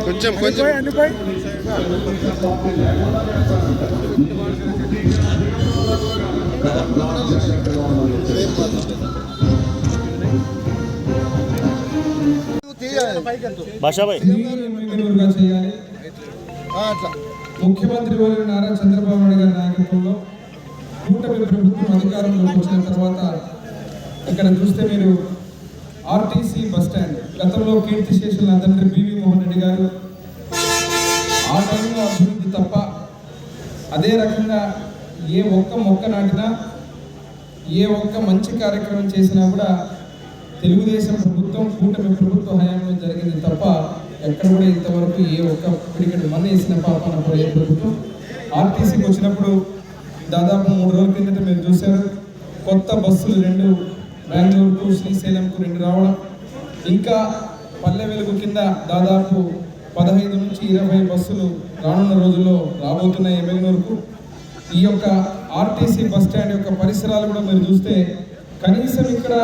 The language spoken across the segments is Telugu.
కొంచెం ముఖ్యమంత్రి వర్యులు నారా చంద్రబాబు నాయుడు గారి నాయకత్వంలో కూటమి ప్రభుత్వం అధికారంలోకి వచ్చిన తర్వాత ఇక్కడ చూస్తే మీరు ఆర్టీసీ బస్ స్టాండ్ గతంలో కీర్తిశేషులు నా తండ్రి బివి మోహన్ రెడ్డి గారు ఆ టైంలో అభివృద్ధి తప్ప అదే రకంగా ఏ ఒక్క మొక్క నాటినా ఏ ఒక్క మంచి కార్యక్రమం చేసినా కూడా తెలుగుదేశం ప్రభుత్వం కూటమి ప్రభుత్వ హయాంలో జరిగింది తప్ప ఎక్కడ కూడా ఇంతవరకు ఏ ఒక్క పిడికెడు మనీ వేసిన పాపన పోయే ప్రభుత్వం. ఆర్టీసీకి వచ్చినప్పుడు దాదాపు 3 రోజుల కిందట మీరు చూశారు, కొత్త బస్సులు 2 బెంగళూరుకు శ్రీశైలంకు 2 రావడం, ఇంకా పల్లె వెలుగు కింద దాదాపు 15 నుంచి 20 బస్సులు రానున్న రోజుల్లో రాబోతున్నాయి బెంగళూరుకు. ఈ యొక్క ఆర్టీసీ బస్ స్టాండ్ యొక్క పరిసరాలు కూడా మీరు చూస్తే కనీసం ఇక్కడ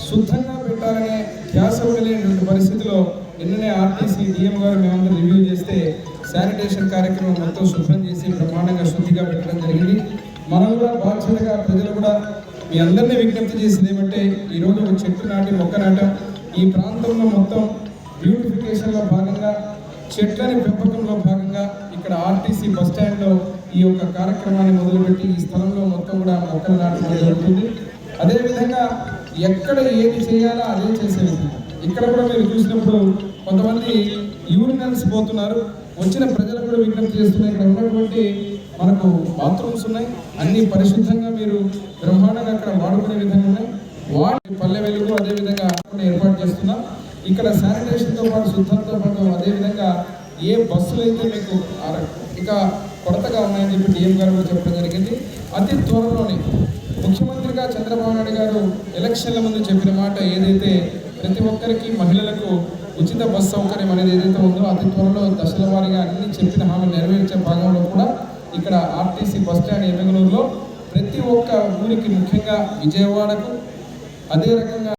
శుద్ధంగా పెట్టాలనే ధ్యాస లేనటువంటి పరిస్థితిలో నిన్ననే ఆర్టీసీ డిఎం గారు మేమందరూ రివ్యూ చేస్తే శానిటేషన్ కార్యక్రమం మొత్తం శుభ్రం చేసి బ్రహ్మాండంగా శుద్ధిగా పెట్టడం జరిగింది. మనం కూడా బాధ్యతగా ప్రజలు కూడా మీ అందరినీ విజ్ఞప్తి చేసింది ఏమంటే ఈరోజు ఒక చెట్టు నాటి మొక్క నాటం, ఈ ప్రాంతంలో మొత్తం బ్యూటిఫికేషన్లో భాగంగా చెట్లని పెంపకంలో భాగంగా ఇక్కడ ఆర్టీసీ బస్ స్టాండ్లో ఈ యొక్క కార్యక్రమాన్ని మొదలుపెట్టి ఈ స్థలంలో మొత్తం కూడా మొక్కలు నాటడం జరుగుతుంది. అదేవిధంగా ఎక్కడ ఏది చేయాలో అదే చేసేది. ఇక్కడ కూడా మీరు చూసినప్పుడు కొంతమంది యూరినల్స్ పోతున్నారు, వచ్చిన ప్రజలు కూడా విజ్ఞప్తి చేస్తున్నారు. ఇక్కడ ఉన్నటువంటి మనకు బాత్రూమ్స్ ఉన్నాయి, అన్ని పరిశుద్ధంగా మీరు బ్రహ్మాండంగా అక్కడ వాడుకునే విధంగా ఉన్నాయి. వాటి పల్లె వెలుగు అదేవిధంగా ఏర్పాటు చేస్తున్నాం. ఇక్కడ శానిటేషన్తో పాటు శుద్ధంతో పాటు అదేవిధంగా ఏ బస్సులు అయితే మీకు ఇంకా కొరతగా ఉన్నాయని చెప్పి డిఎం గారు కూడా చెప్పడం జరిగింది. అతి త్వరలోనే ముఖ్యమంత్రిగా చంద్రబాబు నాయుడు గారు ఎలక్షన్ల ముందు చెప్పిన మాట ఏదైతే ప్రతి ఒక్కరికి మహిళలకు ఉచిత బస్ సౌకర్యం అనేది ఏదైతే ఉందో అతి త్వరలో దశల వారీగా అన్ని చెప్పిన హామీ నెరవేర్చే భాగంలో కూడా ఇక్కడ ఆర్టీసీ బస్ స్టాండ్ ఎమ్మెగనూరులో ప్రతి ఒక్క ఊరికి ముఖ్యంగా విజయవాడకు అదే రకంగా